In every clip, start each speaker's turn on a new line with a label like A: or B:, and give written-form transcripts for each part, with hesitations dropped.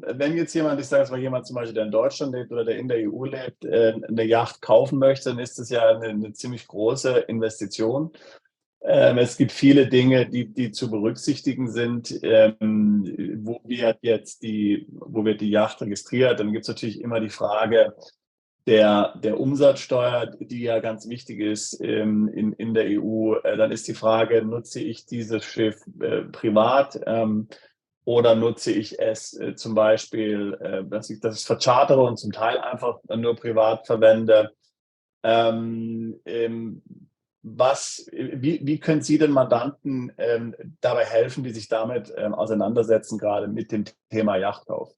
A: wenn jetzt jemand, ich sage jetzt mal jemand zum Beispiel, der in Deutschland lebt oder der in der EU lebt, eine Yacht kaufen möchte, dann ist das ja eine ziemlich große Investition. Es gibt viele Dinge, die zu berücksichtigen sind, wo wird die Yacht registriert. Dann gibt es natürlich immer die Frage der Umsatzsteuer, die ja ganz wichtig ist in der EU. Dann ist die Frage, nutze ich dieses Schiff privat? Oder nutze ich es zum Beispiel, dass ich das verchartere und zum Teil einfach nur privat verwende? Ähm, ähm, wie können Sie den Mandanten dabei helfen, die sich damit auseinandersetzen, gerade mit dem Thema Yachtkauf?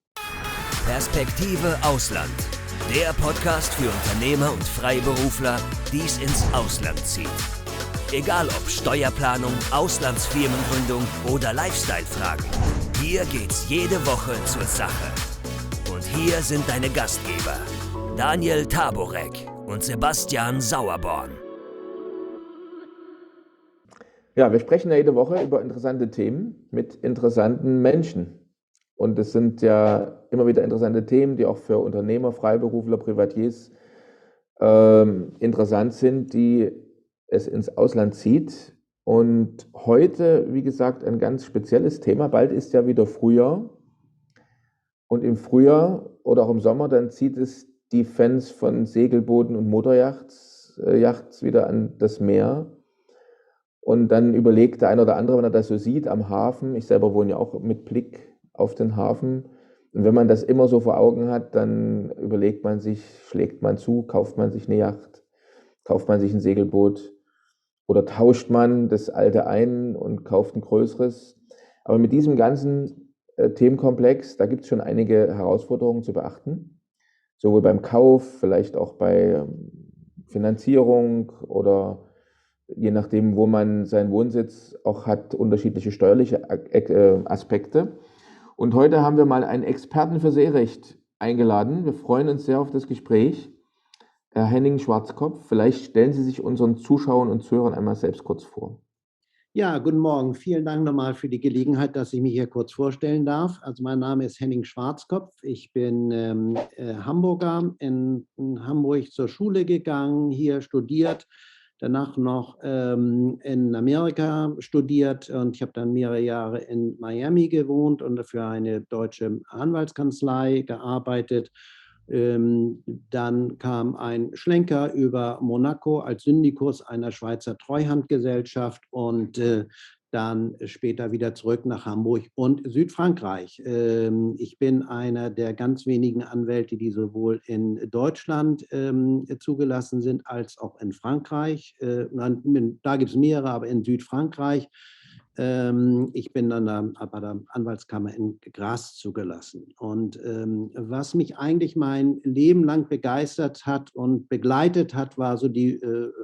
B: Perspektive Ausland. Der Podcast für Unternehmer und Freiberufler, die es ins Ausland zieht. Egal ob Steuerplanung, Auslandsfirmengründung oder Lifestyle-Fragen. Hier geht's jede Woche zur Sache. Und hier sind deine Gastgeber, Daniel Taborek und Sebastian Sauerborn.
C: Ja, wir sprechen ja jede Woche über interessante Themen mit interessanten Menschen. Und es sind ja immer wieder interessante Themen, die auch für Unternehmer, Freiberufler, Privatiers interessant sind, die es ins Ausland zieht. Und heute, wie gesagt, ein ganz spezielles Thema. Bald ist ja wieder Frühjahr. Und im Frühjahr oder auch im Sommer, dann zieht es die Fans von Segelbooten und Motoryachts wieder an das Meer. Und dann überlegt der eine oder andere, wenn er das so sieht am Hafen, ich selber wohne ja auch mit Blick auf den Hafen, und wenn man das immer so vor Augen hat, dann überlegt man sich, schlägt man zu, kauft man sich eine Yacht, kauft man sich ein Segelboot oder tauscht man das alte ein und kauft ein größeres. Aber mit diesem ganzen Themenkomplex, da gibt es schon einige Herausforderungen zu beachten, sowohl beim Kauf, vielleicht auch bei Finanzierung oder je nachdem, wo man seinen Wohnsitz auch hat, unterschiedliche steuerliche Aspekte. Und heute haben wir mal einen Experten für Seerecht eingeladen. Wir freuen uns sehr auf das Gespräch. Herr Henning Schwarzkopf, vielleicht stellen Sie sich unseren Zuschauern und Zuhörern einmal selbst kurz vor.
D: Ja, guten Morgen. Vielen Dank nochmal für die Gelegenheit, dass ich mich hier kurz vorstellen darf. Also mein Name ist Henning Schwarzkopf. Ich bin Hamburger, in Hamburg zur Schule gegangen, hier studiert, danach noch in Amerika studiert und ich habe dann mehrere Jahre in Miami gewohnt und für eine deutsche Anwaltskanzlei gearbeitet. Dann kam ein Schlenker über Monaco als Syndikus einer Schweizer Treuhandgesellschaft und dann später wieder zurück nach Hamburg und Südfrankreich. Ich bin einer der ganz wenigen Anwälte, die sowohl in Deutschland zugelassen sind als auch in Frankreich. Da gibt es mehrere, aber in Südfrankreich. Ich bin dann bei der Anwaltskammer in Graz zugelassen. Und was mich eigentlich mein Leben lang begeistert hat und begleitet hat, war so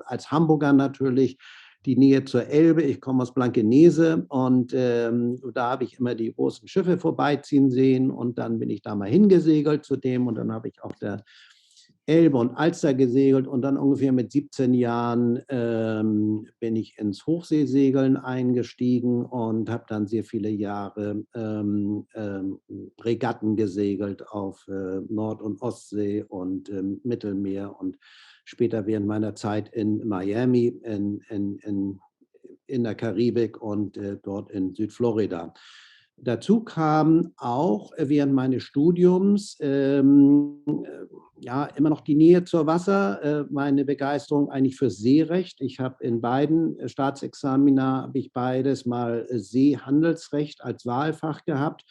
D: als Hamburger natürlich, die Nähe zur Elbe. Ich komme aus Blankenese und da habe ich immer die großen Schiffe vorbeiziehen sehen und dann bin ich da mal hingesegelt zu dem und dann habe ich auf der Elbe und Alster gesegelt und dann ungefähr mit 17 Jahren bin ich ins Hochseesegeln eingestiegen und habe dann sehr viele Jahre Regatten gesegelt auf Nord- und Ostsee und Mittelmeer und später während meiner Zeit in Miami, in der Karibik und dort in Südflorida. Dazu kam auch während meines Studiums immer noch die Nähe zur Wasser, meine Begeisterung eigentlich für Seerecht. Ich habe in beiden Staatsexamina habe ich beides mal Seehandelsrecht als Wahlfach gehabt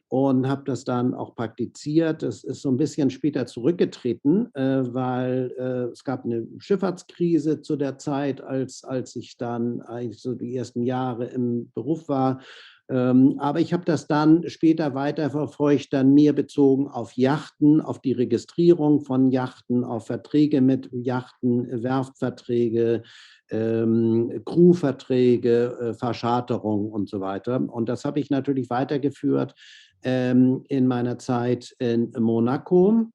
D: und habe das dann auch praktiziert. Das ist so ein bisschen später zurückgetreten, weil es gab eine Schifffahrtskrise zu der Zeit, als ich dann eigentlich so die ersten Jahre im Beruf war. Aber ich habe das dann später weiterverfolgt, dann mehr bezogen auf Yachten, auf die Registrierung von Yachten, auf Verträge mit Yachten, Werftverträge, Crewverträge, Verscharterung und so weiter. Und das habe ich natürlich weitergeführt in meiner Zeit in Monaco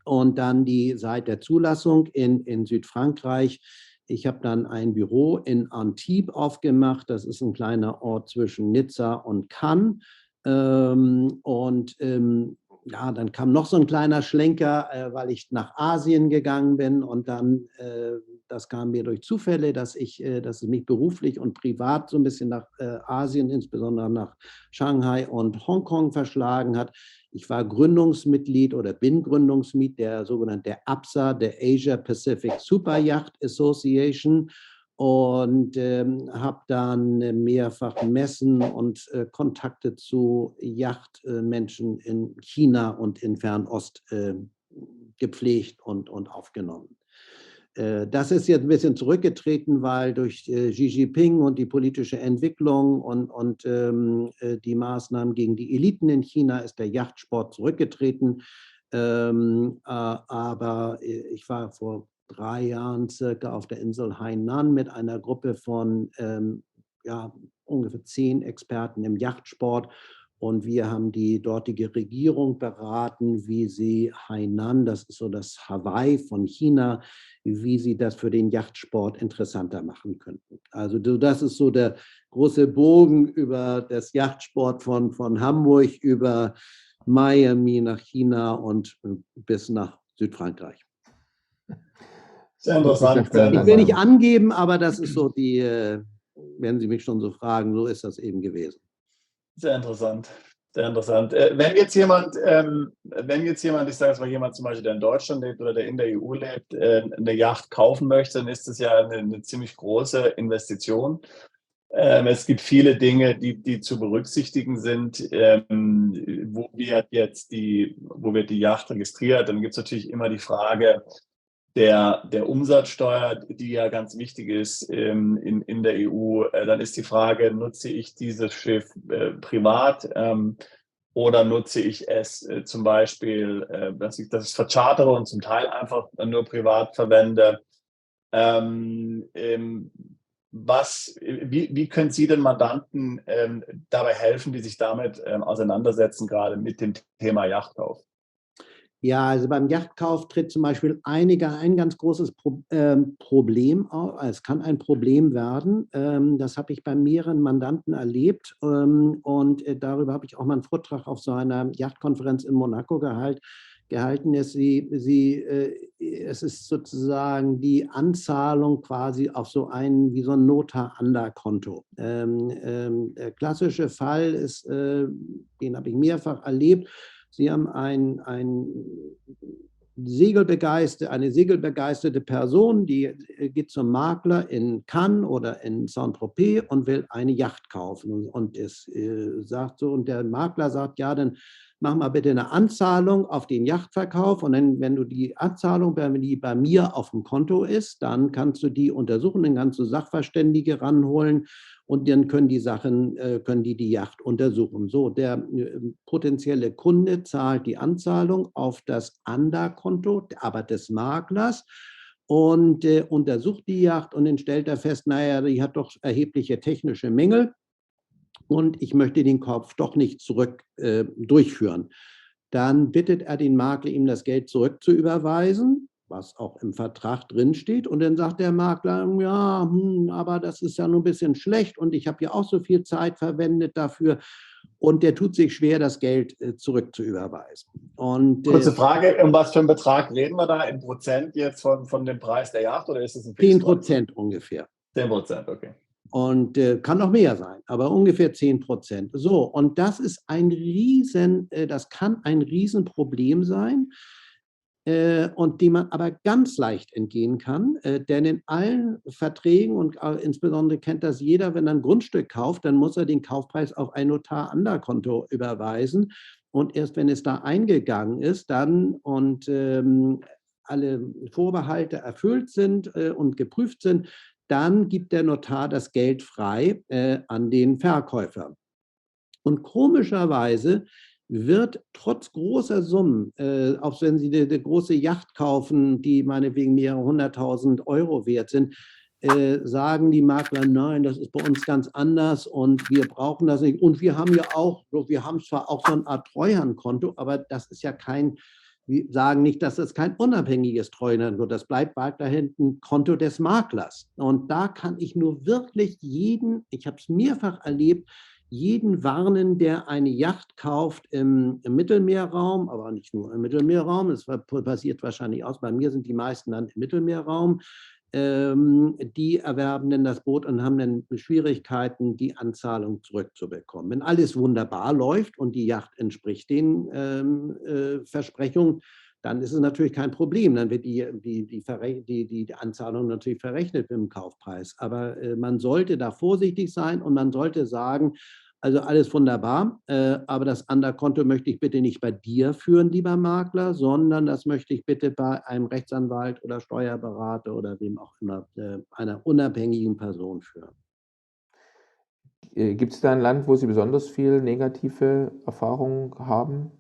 D: und dann seit der Zulassung in Südfrankreich. Ich habe dann ein Büro in Antibes aufgemacht. Das ist ein kleiner Ort zwischen Nizza und Cannes. Ja, dann kam noch so ein kleiner Schlenker, weil ich nach Asien gegangen bin und dann, das kam mir durch Zufälle, dass es mich beruflich und privat so ein bisschen nach Asien, insbesondere nach Shanghai und Hongkong verschlagen hat. Ich war Gründungsmitglied oder bin Gründungsmitglied der sogenannten APSA, der Asia Pacific Super Yacht Association. Und habe dann mehrfach Messen und Kontakte zu Yachtmenschen in China und in Fernost gepflegt und aufgenommen. Das ist jetzt ein bisschen zurückgetreten, weil durch Xi Jinping und die politische Entwicklung und die Maßnahmen gegen die Eliten in China ist der Yachtsport zurückgetreten. Aber ich war vor 3 Jahren circa auf der Insel Hainan mit einer Gruppe von ungefähr 10 Experten im Yachtsport. Und wir haben die dortige Regierung beraten, wie sie Hainan, das ist so das Hawaii von China, wie sie das für den Yachtsport interessanter machen könnten. Also das ist so der große Bogen über das Yachtsport von Hamburg über Miami nach China und bis nach Südfrankreich.
A: Sehr interessant.
D: Ich will nicht angeben, aber das ist so wenn Sie mich schon so fragen, so ist das eben gewesen.
A: Sehr interessant. Sehr interessant. Wenn jetzt jemand, ich sage jetzt mal jemand zum Beispiel, der in Deutschland lebt oder der in der EU lebt, eine Yacht kaufen möchte, dann ist das ja eine ziemlich große Investition. Es gibt viele Dinge, die zu berücksichtigen sind. Wo wird die Yacht registriert? Dann gibt es natürlich immer die Frage der Umsatzsteuer, die ja ganz wichtig ist in der EU. Dann ist die Frage, nutze ich dieses Schiff privat oder nutze ich es zum Beispiel, dass ich das verchartere und zum Teil einfach nur privat verwende. Wie können Sie den Mandanten dabei helfen, die sich damit auseinandersetzen, gerade mit dem Thema Yachtkauf?
D: Ja, also beim Yachtkauf tritt zum Beispiel ein ganz großes Problem auf. Es kann ein Problem werden. Das habe ich bei mehreren Mandanten erlebt. Und darüber habe ich auch mal einen Vortrag auf so einer Yachtkonferenz in Monaco gehalten. Es ist sozusagen die Anzahlung quasi auf wie so ein Notar-Ander-Konto. Der klassische Fall ist, den habe ich mehrfach erlebt. Sie haben eine segelbegeisterte Person, die geht zum Makler in Cannes oder in Saint-Tropez und will eine Yacht kaufen. Und der Makler sagt, ja, dann mach mal bitte eine Anzahlung auf den Yachtverkauf. Und dann, wenn du die Anzahlung bei mir auf dem Konto ist, dann kannst du die untersuchen, dann kannst du Sachverständige ranholen. Und dann können die Yacht untersuchen. So, der potenzielle Kunde zahlt die Anzahlung auf das Ander-Konto, aber des Maklers, und untersucht die Yacht und dann stellt er fest, naja, die hat doch erhebliche technische Mängel und ich möchte den Kauf doch nicht zurück durchführen. Dann bittet er den Makler, ihm das Geld zurückzuüberweisen, was auch im Vertrag drinsteht. Und dann sagt der Makler, ja, aber das ist ja nur ein bisschen schlecht und ich habe ja auch so viel Zeit verwendet dafür. Und der tut sich schwer, das Geld zurückzuüberweisen.
A: Kurze Frage, um was für einen Betrag reden wir da? In Prozent jetzt von dem Preis der Yacht oder ist es ein Fixpreis?
D: 10% ungefähr.
A: 10%, okay.
D: Und kann noch mehr sein, aber ungefähr 10%. So, und das ist das kann ein Riesenproblem sein. Und dem man aber ganz leicht entgehen kann, denn in allen Verträgen und insbesondere kennt das jeder, wenn er ein Grundstück kauft, dann muss er den Kaufpreis auf ein Notar-Ander-Konto überweisen und erst wenn es da eingegangen ist, dann und alle Vorbehalte erfüllt sind und geprüft sind, dann gibt der Notar das Geld frei an den Verkäufer. Und komischerweise wird trotz großer Summen, auch wenn Sie eine große Yacht kaufen, die meinetwegen mehrere 100.000 Euro wert sind, sagen die Makler, nein, das ist bei uns ganz anders und wir brauchen das nicht. Und wir haben zwar auch so eine Art Treuhandkonto, aber das ist ja wir sagen nicht, dass es kein unabhängiges Treuhandkonto ist. Das bleibt weiterhin ein Konto des Maklers. Und da kann ich nur wirklich ich habe es mehrfach erlebt, jeden warnen, der eine Yacht kauft im Mittelmeerraum, aber nicht nur im Mittelmeerraum, das passiert wahrscheinlich aus, bei mir sind die meisten dann im Mittelmeerraum, die erwerben dann das Boot und haben dann Schwierigkeiten, die Anzahlung zurückzubekommen. Wenn alles wunderbar läuft und die Yacht entspricht den Versprechungen, dann ist es natürlich kein Problem. Dann wird die Anzahlung natürlich verrechnet mit dem Kaufpreis. Aber man sollte da vorsichtig sein und man sollte sagen, also alles wunderbar, aber das Underkonto möchte ich bitte nicht bei dir führen, lieber Makler, sondern das möchte ich bitte bei einem Rechtsanwalt oder Steuerberater oder wem auch immer, einer unabhängigen Person führen.
C: Gibt es da ein Land, wo Sie besonders viel negative Erfahrungen haben?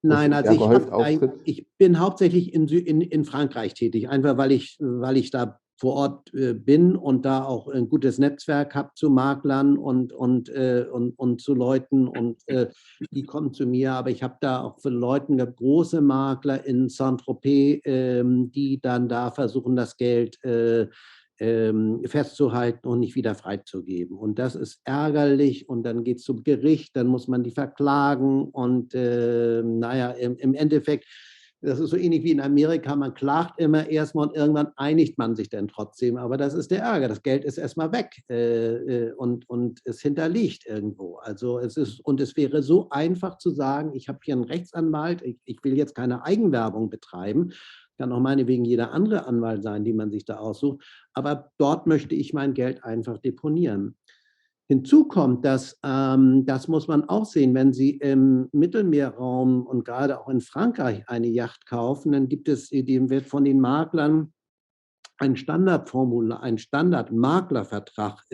D: Nein, also
C: gehäuft auftritt?
D: ich bin hauptsächlich in Frankreich tätig, einfach weil ich da vor Ort bin und da auch ein gutes Netzwerk habe zu Maklern und zu Leuten und die kommen zu mir. Aber ich habe da auch für Leute, große Makler in Saint-Tropez, die dann da versuchen, das Geld festzuhalten und nicht wieder freizugeben. Und das ist ärgerlich und dann geht es zum Gericht, dann muss man die verklagen und naja, im Endeffekt, das ist so ähnlich wie in Amerika, man klagt immer erstmal und irgendwann einigt man sich dann trotzdem, aber das ist der Ärger, das Geld ist erstmal weg und es hinterliegt irgendwo. Also es wäre so einfach zu sagen, ich habe hier einen Rechtsanwalt, ich will jetzt keine Eigenwerbung betreiben, kann auch meinetwegen jeder andere Anwalt sein, die man sich da aussucht, aber dort möchte ich mein Geld einfach deponieren. Hinzu kommt, dass, das muss man auch sehen, wenn Sie im Mittelmeerraum und gerade auch in Frankreich eine Yacht kaufen, dann wird von den Maklern ein Standardformular, ein Standardmaklervertrag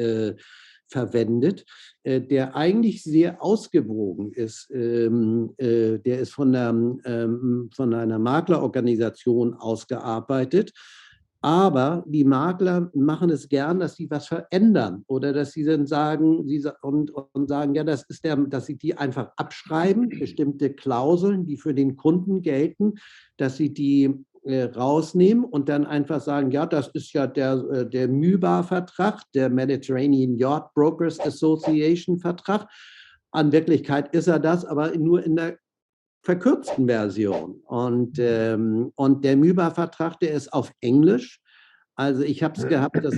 D: verwendet, der eigentlich sehr ausgewogen ist. Der ist von einer Maklerorganisation ausgearbeitet. Aber die Makler machen es gern, dass sie was verändern oder dass sie dann sagen, sagen, ja, dass sie die einfach abschreiben, bestimmte Klauseln, die für den Kunden gelten, dass sie die rausnehmen und dann einfach sagen, ja, das ist ja der MYBA-Vertrag, der Mediterranean Yacht Brokers Association-Vertrag. An Wirklichkeit ist er das, aber nur in der verkürzten Version. Und der MYBA-Vertrag, der ist auf Englisch. Also ich habe es gehabt, dass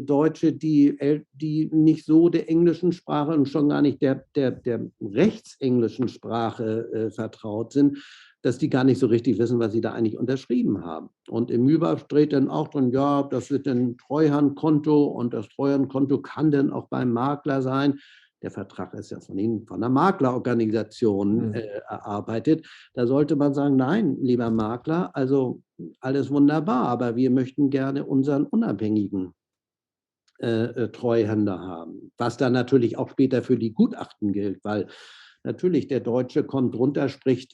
D: Deutsche, die nicht so der englischen Sprache und schon gar nicht der rechtsenglischen Sprache vertraut sind, dass die gar nicht so richtig wissen, was sie da eigentlich unterschrieben haben. Und im MYBA steht dann auch drin, ja, das wird ein Treuhandkonto und das Treuhandkonto kann dann auch beim Makler sein. Der Vertrag ist ja von der Maklerorganisation erarbeitet. Da sollte man sagen, nein, lieber Makler, also alles wunderbar, aber wir möchten gerne unseren unabhängigen Treuhänder haben. Was dann natürlich auch später für die Gutachten gilt, weil natürlich der Deutsche kommt runter, der spricht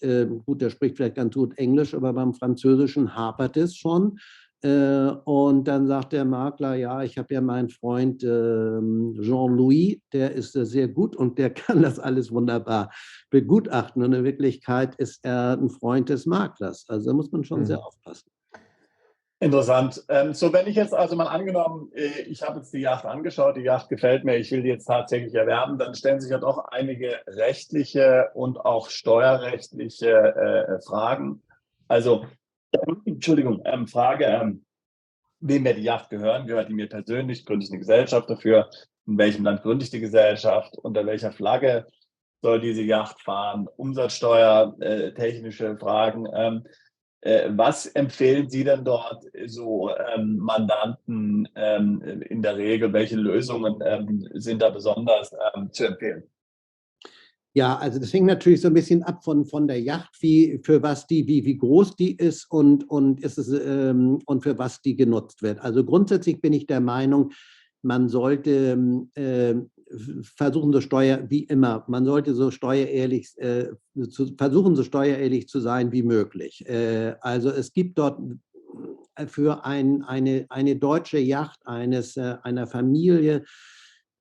D: vielleicht ganz gut Englisch, aber beim Französischen hapert es schon. Und dann sagt der Makler, ja, ich habe ja meinen Freund Jean-Louis, der ist sehr gut und der kann das alles wunderbar begutachten. Und in Wirklichkeit ist er ein Freund des Maklers. Also da muss man schon sehr aufpassen.
A: Interessant. So, wenn ich jetzt also mal angenommen, ich habe jetzt die Yacht angeschaut, die Yacht gefällt mir, ich will die jetzt tatsächlich erwerben, dann stellen sich ja doch einige rechtliche und auch steuerrechtliche Fragen. Also, Entschuldigung, Frage, wem wird die Yacht gehören? Gehört die mir persönlich? Gründe ich eine Gesellschaft dafür? In welchem Land gründe ich die Gesellschaft? Unter welcher Flagge soll diese Yacht fahren? Umsatzsteuer, technische Fragen. Was empfehlen Sie denn dort so Mandanten in der Regel? Welche Lösungen sind da besonders zu empfehlen?
D: Ja, also das hängt natürlich so ein bisschen ab von der Yacht, wie groß die ist und für was die genutzt wird. Also grundsätzlich bin ich der Meinung, man sollte versuchen, man sollte versuchen, so steuerehrlich zu sein wie möglich. Also es gibt dort für eine deutsche Yacht einer Familie,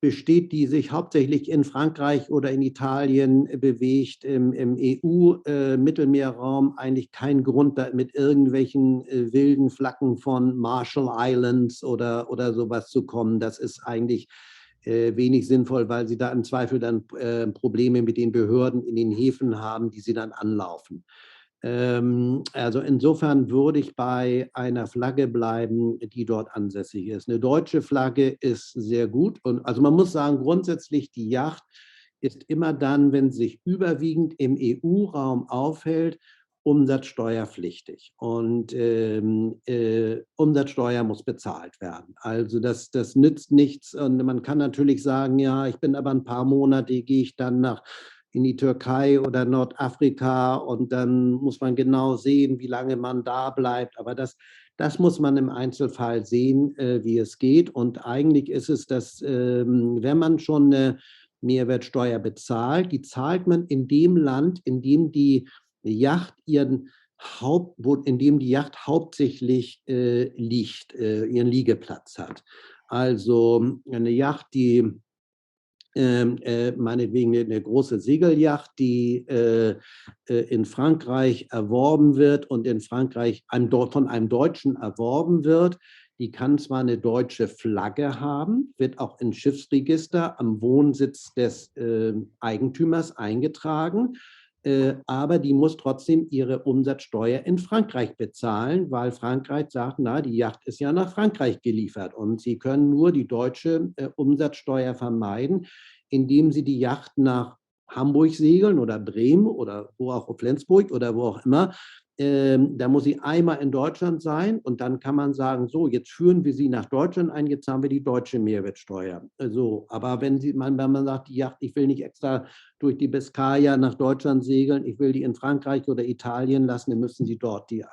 D: besteht, die sich hauptsächlich in Frankreich oder in Italien bewegt, im EU-Mittelmeerraum eigentlich kein Grund, mit irgendwelchen wilden Flaggen von Marshall Islands oder sowas zu kommen. Das ist eigentlich wenig sinnvoll, weil sie da im Zweifel dann Probleme mit den Behörden in den Häfen haben, die sie dann anlaufen. Also insofern würde ich bei einer Flagge bleiben, die dort ansässig ist. Eine deutsche Flagge ist sehr gut. Und also man muss sagen, grundsätzlich die Yacht ist immer dann, wenn sie sich überwiegend im EU-Raum aufhält, umsatzsteuerpflichtig. Und Umsatzsteuer muss bezahlt werden. Also das nützt nichts. Und man kann natürlich sagen, ja, ich bin aber ein paar Monate, gehe ich dann in die Türkei oder Nordafrika und dann muss man genau sehen, wie lange man da bleibt. Aber das muss man im Einzelfall sehen, wie es geht. Und eigentlich ist es, dass wenn man schon eine Mehrwertsteuer bezahlt, die zahlt man in dem Land, in dem die Yacht in dem die Yacht hauptsächlich liegt, ihren Liegeplatz hat. Also eine Yacht, die meinetwegen eine große Segelyacht, die in Frankreich erworben wird und in Frankreich von einem Deutschen erworben wird, die kann zwar eine deutsche Flagge haben, wird auch im Schiffsregister am Wohnsitz des Eigentümers eingetragen, aber die muss trotzdem ihre Umsatzsteuer in Frankreich bezahlen, weil Frankreich sagt, na, die Yacht ist ja nach Frankreich geliefert und sie können nur die deutsche Umsatzsteuer vermeiden, indem sie die Yacht nach Hamburg segeln oder Bremen oder wo auch, Flensburg oder wo auch immer. Da muss sie einmal in Deutschland sein und dann kann man sagen, so, jetzt führen wir sie nach Deutschland ein, jetzt haben wir die deutsche Mehrwertsteuer. So, aber wenn man sagt, die Yacht, ich will nicht extra durch die Biskaya nach Deutschland segeln, ich will die in Frankreich oder Italien lassen, dann müssen sie dort die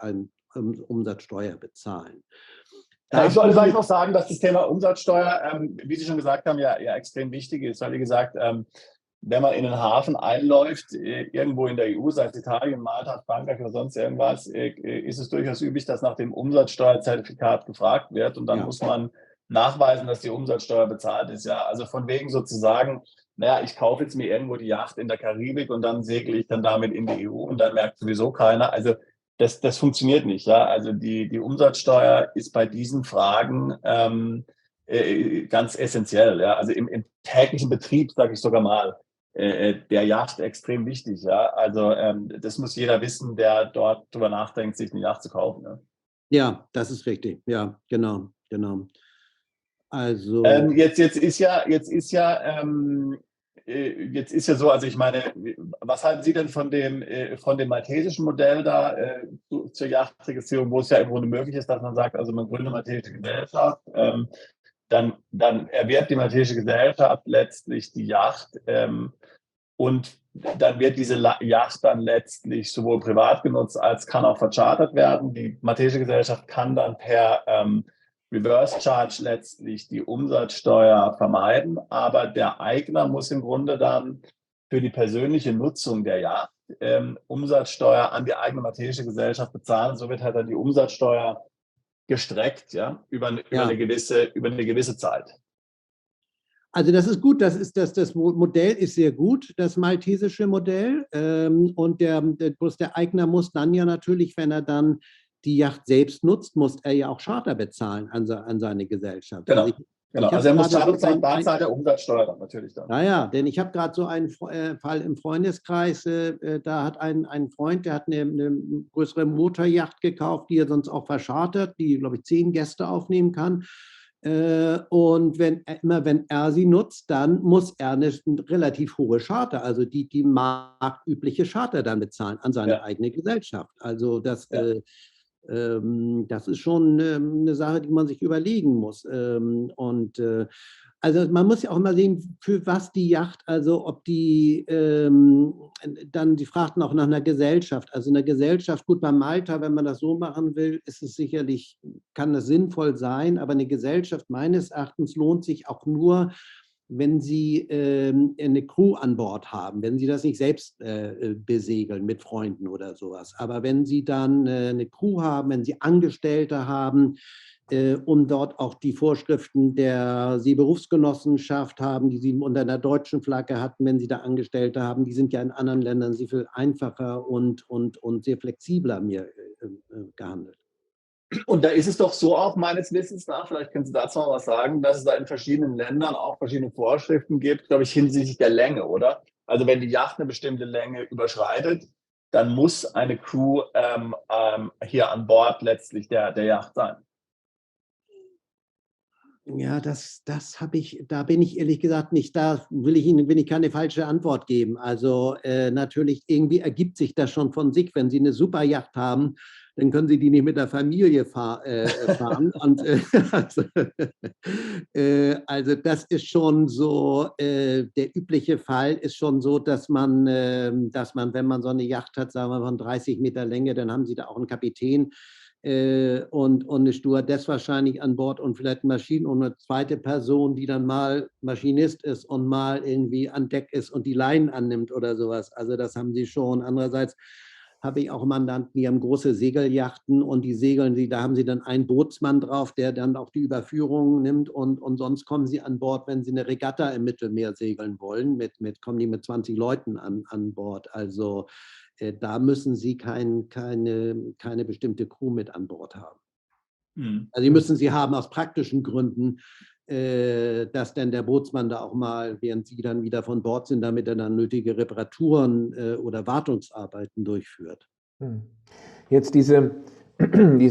D: Umsatzsteuer bezahlen.
A: Ja, ich sollte vielleicht noch sagen, dass das Thema Umsatzsteuer, wie Sie schon gesagt haben, ja extrem wichtig ist, weil, wie gesagt, wenn man in den Hafen einläuft, irgendwo in der EU, sei es Italien, Malta, Frankreich oder sonst irgendwas, ist es durchaus üblich, dass nach dem Umsatzsteuerzertifikat gefragt wird und dann muss man nachweisen, dass die Umsatzsteuer bezahlt ist. Ja, also von wegen sozusagen, naja, ich kaufe jetzt mir irgendwo die Yacht in der Karibik und dann segle ich dann damit in die EU und dann merkt sowieso keiner. Also das funktioniert nicht. Ja, also die Umsatzsteuer ist bei diesen Fragen ganz essentiell. Ja, also im täglichen Betrieb, sage ich sogar mal, der Yacht extrem wichtig. Ja, also das muss jeder wissen, der dort drüber nachdenkt, sich eine Yacht zu kaufen. Ja,
D: ja, das ist richtig. Ja, genau. Also
A: jetzt ist ja so, also ich meine, was halten Sie denn von dem maltesischen Modell da zur Yachtregistrierung, wo es ja im Grunde möglich ist, dass man sagt, also man gründet eine maltesische Gesellschaft, dann erwirbt die maltesische Gesellschaft letztlich die Yacht und dann wird diese Yacht dann letztlich sowohl privat genutzt, als kann auch verchartert werden. Die maltesische Gesellschaft kann dann per Reverse Charge letztlich die Umsatzsteuer vermeiden, aber der Eigner muss im Grunde dann für die persönliche Nutzung der Yacht Umsatzsteuer an die eigene maltesische Gesellschaft bezahlen. So wird halt dann die Umsatzsteuer gestreckt, ja, über eine gewisse Zeit.
D: Also das ist gut, das Modell ist sehr gut, das maltesische Modell. Und der Eigner muss dann ja natürlich, wenn er dann die Yacht selbst nutzt, muss er ja auch Charter bezahlen an seine Gesellschaft.
A: Genau. Also er muss Charter bezahlen, da zahlt der Umsatzsteuer dann natürlich dann.
D: Naja, denn ich habe gerade so einen Fall im Freundeskreis, da hat ein Freund, der hat eine größere Motoryacht gekauft, die er sonst auch verschartert, die, glaube ich, 10 Gäste aufnehmen kann. Und wenn er sie nutzt, dann muss er eine relativ hohe Charter, also die marktübliche Charter dann bezahlen an seine eigene Gesellschaft. Also das ist schon eine Sache, die man sich überlegen muss. Also man muss ja auch immer sehen, für was die Yacht, also ob die, dann, die fragten auch nach einer Gesellschaft. Also eine Gesellschaft, gut, bei Malta, wenn man das so machen will, ist es sicherlich, kann das sinnvoll sein, aber eine Gesellschaft meines Erachtens lohnt sich auch nur, wenn Sie eine Crew an Bord haben, wenn Sie das nicht selbst besegeln mit Freunden oder sowas. Aber wenn Sie dann eine Crew haben, wenn Sie Angestellte haben, und dort auch die Vorschriften der Seeberufsgenossenschaft haben, die Sie unter einer deutschen Flagge hatten, wenn Sie da Angestellte haben, die sind ja in anderen Ländern sehr viel einfacher und sehr flexibler gehandelt.
A: Und da ist es doch so auch meines Wissens nach, vielleicht können Sie dazu noch was sagen, dass es da in verschiedenen Ländern auch verschiedene Vorschriften gibt, glaube ich, hinsichtlich der Länge, oder? Also wenn die Yacht eine bestimmte Länge überschreitet, dann muss eine Crew hier an Bord letztlich der Yacht sein.
D: Ja, das habe ich, da bin ich ehrlich gesagt nicht, da will ich keine falsche Antwort geben. Also natürlich, irgendwie ergibt sich das schon von sich. Wenn Sie eine super Yacht haben, dann können Sie die nicht mit der Familie fahren. Und, also das ist schon so, der übliche Fall ist schon so, dass man, wenn man so eine Yacht hat, sagen wir mal von 30 Meter Länge, dann haben Sie da auch einen Kapitän und eine Stewardess wahrscheinlich an Bord und vielleicht Maschinen und eine zweite Person, die dann mal Maschinist ist und mal irgendwie an Deck ist und die Leinen annimmt oder sowas. Also das haben sie schon. Andererseits habe ich auch Mandanten, die haben große Segelyachten und die segeln sie, da haben sie dann einen Bootsmann drauf, der dann auch die Überführung nimmt und sonst kommen sie an Bord, wenn sie eine Regatta im Mittelmeer segeln wollen, kommen die mit 20 Leuten an Bord. Also da müssen Sie keine bestimmte Crew mit an Bord haben. Also die müssen Sie haben aus praktischen Gründen, dass dann der Bootsmann da auch mal, während Sie dann wieder von Bord sind, damit er dann nötige Reparaturen oder Wartungsarbeiten durchführt.
C: Jetzt diese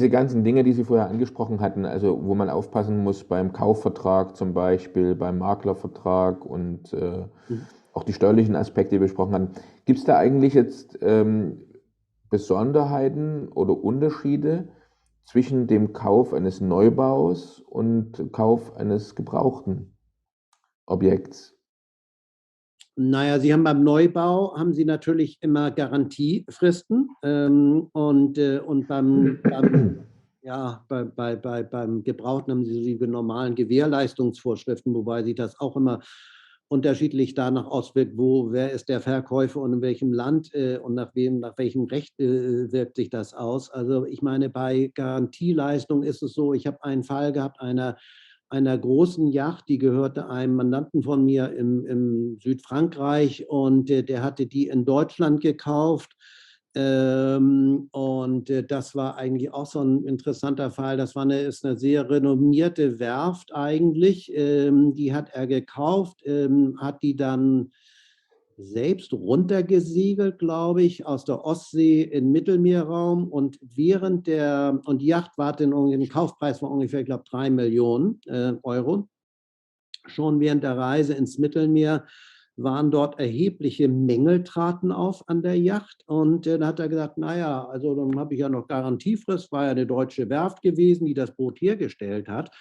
C: ganzen Dinge, die Sie vorher angesprochen hatten, also wo man aufpassen muss beim Kaufvertrag zum Beispiel, beim Maklervertrag und auch die steuerlichen Aspekte, die wir besprochen haben. Gibt es da eigentlich jetzt Besonderheiten oder Unterschiede zwischen dem Kauf eines Neubaus und Kauf eines gebrauchten Objekts?
D: Naja, Sie haben beim Neubau haben Sie natürlich immer Garantiefristen und beim Gebrauchten haben Sie so die normalen Gewährleistungsvorschriften, wobei sich das auch immer unterschiedlich danach auswirkt, wer ist der Verkäufer und in welchem Land und nach welchem Recht wirkt sich das aus. Also ich meine, bei Garantieleistung ist es so, ich habe einen Fall gehabt, einer großen Yacht, die gehörte einem Mandanten von mir im Südfrankreich und der hatte die in Deutschland gekauft. Das war eigentlich auch so ein interessanter Fall. Das ist eine sehr renommierte Werft eigentlich. Die hat er gekauft, hat die dann selbst runtergesegelt, glaube ich, aus der Ostsee in den Mittelmeerraum und die Yacht war den Kaufpreis war ungefähr, ich glaube, 3 Millionen Euro. Schon während der Reise ins Mittelmeer waren dort erhebliche Mängel traten auf an der Yacht und dann hat er gesagt, naja, also dann habe ich ja noch Garantiefrist, war ja eine deutsche Werft gewesen, die das Boot hergestellt hat.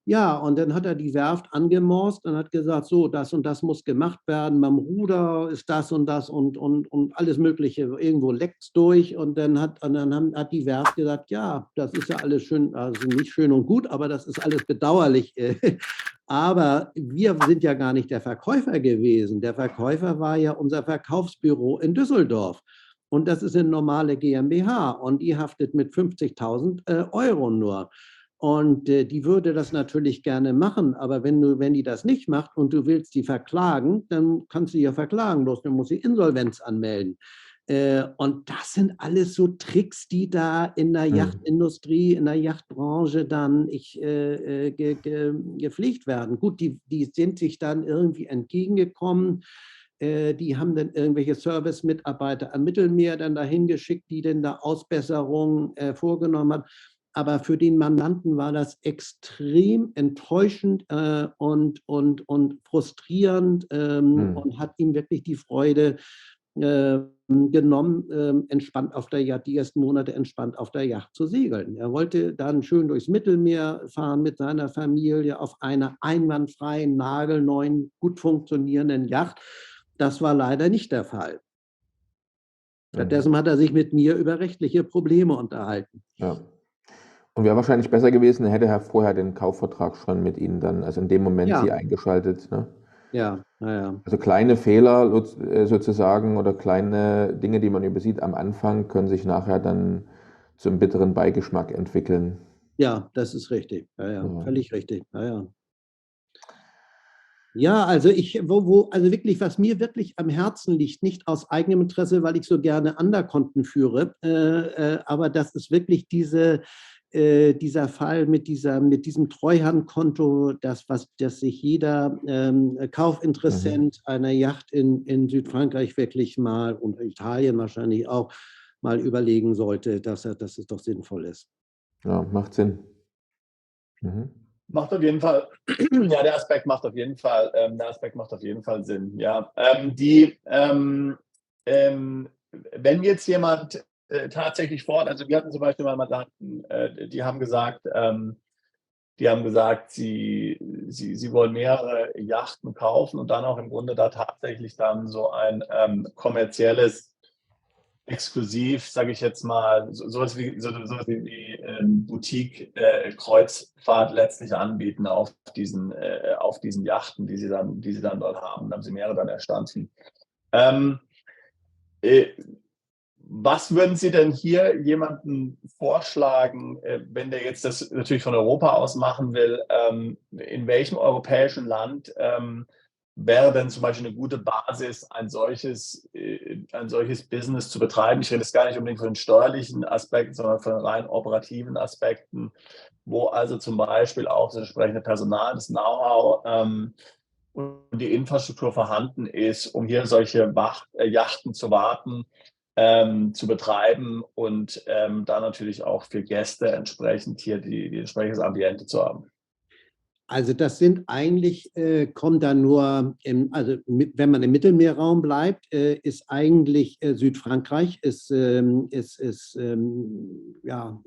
D: Ja, und dann hat er die Werft angemorst und hat gesagt, so, das und das muss gemacht werden, beim Ruder ist das und das und alles Mögliche, irgendwo leckt es durch und dann hat die Werft gesagt, ja, das ist ja alles schön, also nicht schön und gut, aber das ist alles bedauerlich. Aber wir sind ja gar nicht der Verkäufer gewesen. Der Verkäufer war ja unser Verkaufsbüro in Düsseldorf. Und das ist eine normale GmbH und die haftet mit 50.000 Euro nur. Und die würde das natürlich gerne machen, aber wenn die das nicht macht und du willst die verklagen, dann kannst du die ja verklagen, bloß dann muss sie Insolvenz anmelden. Und das sind alles so Tricks, die da in der Yachtindustrie, in der Yachtbranche dann gepflegt werden. Gut, die sind sich dann irgendwie entgegengekommen. Die haben dann irgendwelche Service-Mitarbeiter am Mittelmeer dann dahin geschickt, die dann da Ausbesserungen vorgenommen haben. Aber für den Mandanten war das extrem enttäuschend und frustrierend und hat ihm wirklich die Freude genommen, entspannt auf der Yacht, die ersten Monate entspannt auf der Yacht zu segeln. Er wollte dann schön durchs Mittelmeer fahren mit seiner Familie auf einer einwandfreien, nagelneuen, gut funktionierenden Yacht. Das war leider nicht der Fall. Stattdessen hat er sich mit mir über rechtliche Probleme unterhalten.
C: Ja. Und wäre wahrscheinlich besser gewesen, hätte er vorher den Kaufvertrag schon mit Ihnen dann, also in dem Moment Sie eingeschaltet. Ne?
D: Ja, naja.
C: Also kleine Fehler sozusagen oder kleine Dinge, die man übersieht am Anfang, können sich nachher dann zum bitteren Beigeschmack entwickeln.
D: Ja, das ist richtig. Ja. Völlig richtig. Ja, also also wirklich, was mir wirklich am Herzen liegt, nicht aus eigenem Interesse, weil ich so gerne Underkonten führe, aber das ist wirklich dieser Fall mit diesem Treuhandkonto, dass sich jeder Kaufinteressent einer Yacht in Südfrankreich wirklich mal und Italien wahrscheinlich auch mal überlegen sollte, dass es doch sinnvoll ist.
C: Ja, macht Sinn.
A: Macht auf jeden Fall, ja, der Aspekt macht auf jeden Fall Sinn. Ja, wenn jetzt jemand tatsächlich also wir hatten zum Beispiel mal Mandanten, die haben gesagt, sie wollen mehrere Yachten kaufen und dann auch im Grunde da tatsächlich dann so ein kommerzielles exklusiv, sage ich jetzt mal, sowas wie Boutique-Kreuzfahrt letztlich anbieten auf diesen Yachten, die sie dann dort haben. Da haben sie mehrere dann erstanden. Was würden Sie denn hier jemandem vorschlagen, wenn der jetzt das natürlich von Europa aus machen will? In welchem europäischen Land wäre denn zum Beispiel eine gute Basis, ein solches Business zu betreiben? Ich rede jetzt gar nicht unbedingt von den steuerlichen Aspekten, sondern von den rein operativen Aspekten, wo also zum Beispiel auch das entsprechende Personal, das Know-how und die Infrastruktur vorhanden ist, um hier solche Yachten zu warten, zu betreiben und da natürlich auch für Gäste entsprechend hier die entsprechendes Ambiente zu haben.
D: Also das sind eigentlich, kommt da nur, wenn man im Mittelmeerraum bleibt, ist eigentlich Südfrankreich, ist ja,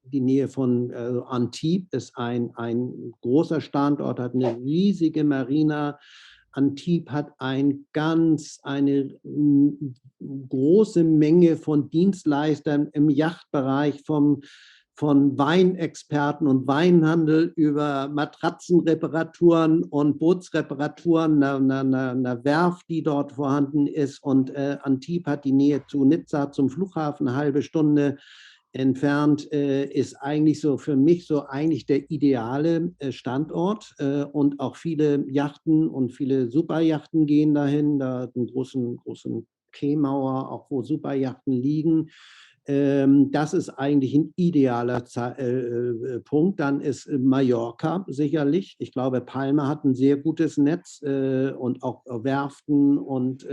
D: die Nähe von Antibes, ist ein großer Standort, hat eine riesige Marina. Antibes hat eine große Menge von Dienstleistern im Yachtbereich, von Weinexperten und Weinhandel über Matratzenreparaturen und Bootsreparaturen, einer Werft, die dort vorhanden ist. Und Antibes hat die Nähe zu Nizza, zum Flughafen, eine halbe Stunde entfernt, ist eigentlich so für mich so eigentlich der ideale Standort. Und auch viele Yachten und viele Superyachten gehen dahin. Da hat einen großen Quaymauer, auch wo Superyachten liegen. Das ist eigentlich ein idealer Punkt. Dann ist Mallorca sicherlich. Ich glaube, Palma hat ein sehr gutes Netz und auch Werften und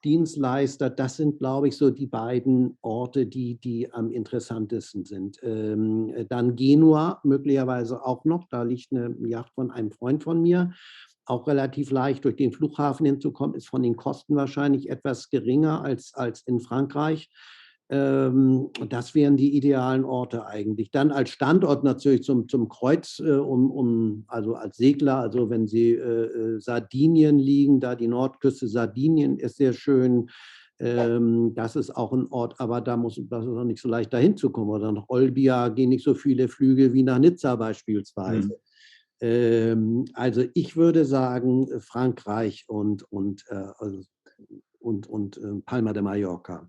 D: Dienstleister. Das sind, glaube ich, so die beiden Orte, die am interessantesten sind. Dann Genua möglicherweise auch noch. Da liegt eine Yacht von einem Freund von mir. Auch relativ leicht durch den Flughafen hinzukommen, ist von den Kosten wahrscheinlich etwas geringer als in Frankreich. Das wären die idealen Orte eigentlich. Dann als Standort natürlich zum Kreuz, also als Segler, also wenn Sie Sardinien liegen, da die Nordküste Sardinien ist sehr schön. Das ist auch ein Ort, aber das ist noch nicht so leicht dahin zu kommen. Oder nach Olbia gehen nicht so viele Flüge wie nach Nizza beispielsweise. Also ich würde sagen Frankreich und Palma de Mallorca.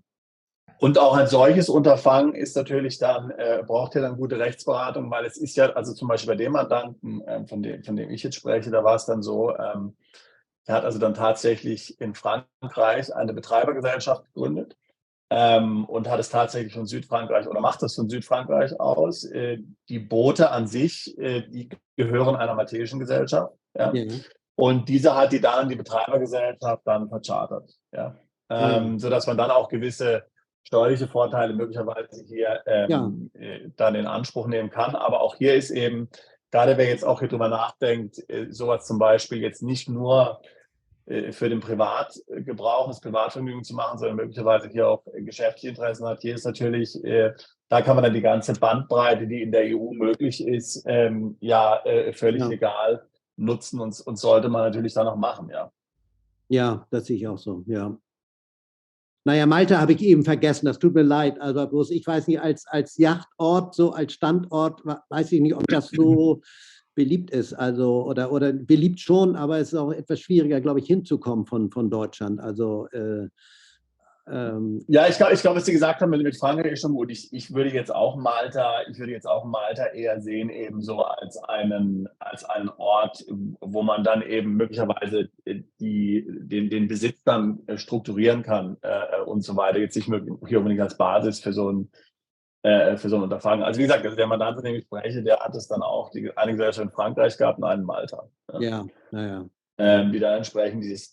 A: Und auch ein solches Unterfangen ist natürlich dann, braucht ja dann gute Rechtsberatung, weil es ist ja, also zum Beispiel bei dem Mandanten, von dem ich jetzt spreche, da war es dann so, er hat also dann tatsächlich in Frankreich eine Betreibergesellschaft gegründet und hat es tatsächlich von Südfrankreich oder macht das von Südfrankreich aus. Die Boote an sich, die gehören einer maltesischen Gesellschaft. Ja? Und diese hat die Betreibergesellschaft dann verchartert. Ja? Sodass man dann auch gewisse steuerliche Vorteile möglicherweise hier dann in Anspruch nehmen kann. Aber auch hier ist eben, gerade wer jetzt auch hier drüber nachdenkt, sowas zum Beispiel jetzt nicht nur für den Privatgebrauch, das Privatvergnügen zu machen, sondern möglicherweise hier auch geschäftliche Interessen hat. Hier ist natürlich, da kann man dann die ganze Bandbreite, die in der EU möglich ist, völlig legal nutzen und sollte man natürlich dann auch machen, ja.
D: Ja, das sehe ich auch so, ja. Naja, Malta habe ich eben vergessen, das tut mir leid. Also bloß, ich weiß nicht, als Yachtort, so als Standort, weiß ich nicht, ob das so beliebt ist. Also, oder beliebt schon, aber es ist auch etwas schwieriger, glaube ich, hinzukommen von Deutschland. Also
A: ja, ich glaube, was Sie gesagt haben mit Frankreich ist schon gut. Ich würde jetzt auch Malta eher sehen, eben so als einen Ort, wo man dann eben möglicherweise den Besitz dann strukturieren kann und so weiter. Jetzt nicht hier unbedingt als Basis für so ein für so ein Unterfangen. Also wie gesagt, also der Mandant, mit dem ich spreche, der hat es dann auch eine Gesellschaft in Frankreich gehabt und einen in Malta.
D: Ja, naja.
A: Die dann entsprechend dieses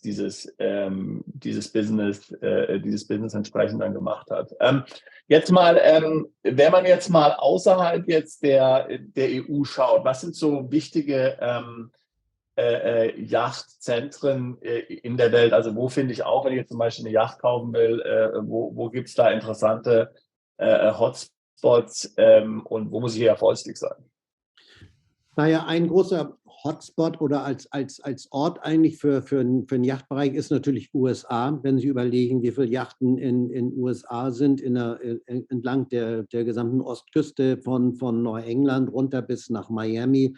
A: Business entsprechend dann gemacht hat. Jetzt mal, wenn man jetzt mal außerhalb jetzt der EU schaut, was sind so wichtige Yachtzentren in der Welt? Also wo finde ich auch, wenn ich jetzt zum Beispiel eine Yacht kaufen will, wo gibt es da interessante Hotspots und wo muss ich eher vorsichtig sein?
D: Naja, ein großer Hotspot oder als Ort eigentlich für den Yachtbereich ist natürlich USA. Wenn Sie überlegen, wie viele Yachten in USA sind, entlang der gesamten Ostküste von Neuengland runter bis nach Miami,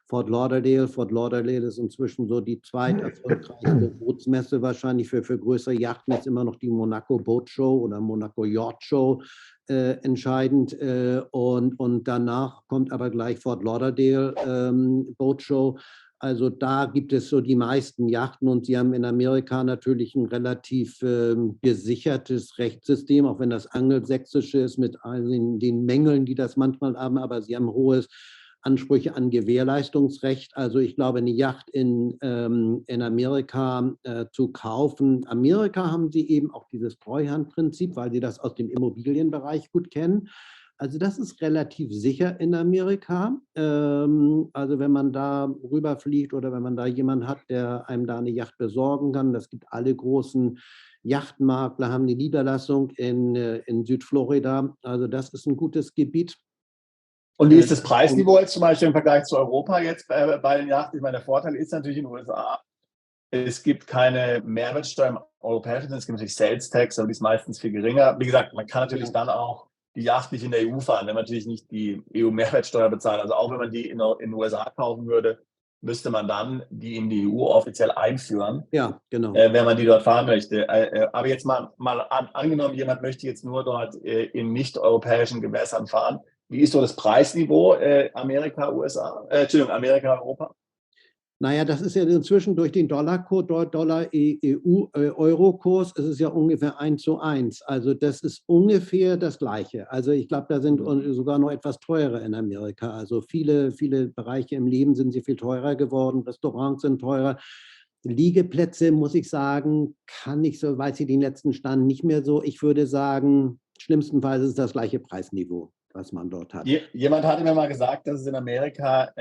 D: Fort Lauderdale. Fort Lauderdale ist inzwischen so die zweiterfolgreichste Bootsmesse wahrscheinlich für größere Yachten. Ist immer noch die Monaco Boat Show oder Monaco Yacht Show entscheidend. Und danach kommt aber gleich Fort Lauderdale Boat Show. Also da gibt es so die meisten Yachten und sie haben in Amerika natürlich ein relativ gesichertes Rechtssystem, auch wenn das angelsächsische ist mit all den Mängeln, die das manchmal haben, aber sie haben hohes Ansprüche an Gewährleistungsrecht. Also ich glaube, eine Yacht in Amerika zu kaufen. Amerika haben sie eben auch dieses Treuhandprinzip, weil sie das aus dem Immobilienbereich gut kennen. Also das ist relativ sicher in Amerika. Also wenn man da rüberfliegt oder wenn man da jemanden hat, der einem da eine Yacht besorgen kann, das gibt alle großen Yachtmakler, haben die Niederlassung in Südflorida. Also das ist ein gutes Gebiet.
A: Und wie ist das Preisniveau jetzt zum Beispiel im Vergleich zu Europa jetzt bei den Yachten? Ich meine, der Vorteil ist natürlich in den USA, es gibt keine Mehrwertsteuer im europäischen Sinne, es gibt natürlich Sales Tax, aber die ist meistens viel geringer. Wie gesagt, man kann natürlich dann auch die Yacht nicht in der EU fahren, wenn man natürlich nicht die EU-Mehrwertsteuer bezahlt. Also auch wenn man die in den USA kaufen würde, müsste man dann die in die EU offiziell einführen,
D: ja, genau.
A: wenn man die dort fahren möchte. Aber jetzt mal angenommen, jemand möchte jetzt nur dort in nicht-europäischen Gewässern fahren. Wie ist so das Preisniveau Amerika, USA, Amerika, Europa?
D: Naja, das ist ja inzwischen durch den Dollar-EU-Euro-Kurs, ist es ja ungefähr 1:1. Also das ist ungefähr das Gleiche. Also ich glaube, da sind sogar noch etwas teurer in Amerika. Also viele Bereiche im Leben sind sehr viel teurer geworden. Restaurants sind teurer. Liegeplätze, muss ich sagen, kann ich so, weiß ich den letzten Stand nicht mehr so. Ich würde sagen, schlimmstenfalls ist es das gleiche Preisniveau, was man dort hat.
A: Jemand hatte mir mal gesagt, dass es in Amerika,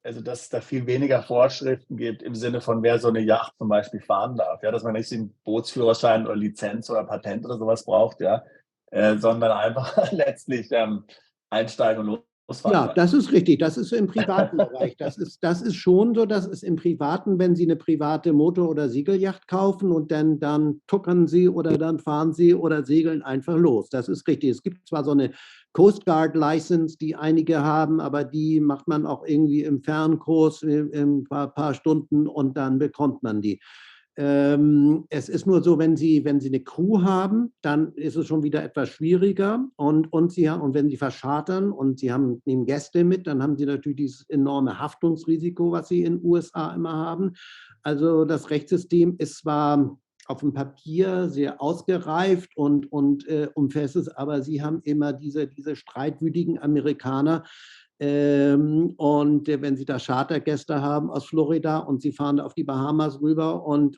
A: also dass es da viel weniger Vorschriften gibt im Sinne von, wer so eine Yacht zum Beispiel fahren darf. Ja, dass man nicht den Bootsführerschein oder Lizenz oder Patent oder sowas braucht, ja, sondern einfach letztlich einsteigen und losfahren.
D: Ja, das ist richtig. Das ist im privaten Bereich. Das ist schon so, dass es im Privaten, wenn Sie eine private Motor- oder Segelyacht kaufen und dann tuckern Sie oder dann fahren Sie oder segeln einfach los. Das ist richtig. Es gibt zwar so eine Coast Guard License, die einige haben, aber die macht man auch irgendwie im Fernkurs in paar Stunden und dann bekommt man die. Es ist nur so, wenn Sie eine Crew haben, dann ist es schon wieder etwas schwieriger und wenn Sie verschartern und Sie nehmen Gäste mit, dann haben Sie natürlich dieses enorme Haftungsrisiko, was Sie in den USA immer haben. Also das Rechtssystem ist zwar auf dem Papier sehr ausgereift und umfasst, aber Sie haben immer diese streitwütigen Amerikaner. Und wenn Sie da Chartergäste haben aus Florida und Sie fahren auf die Bahamas rüber und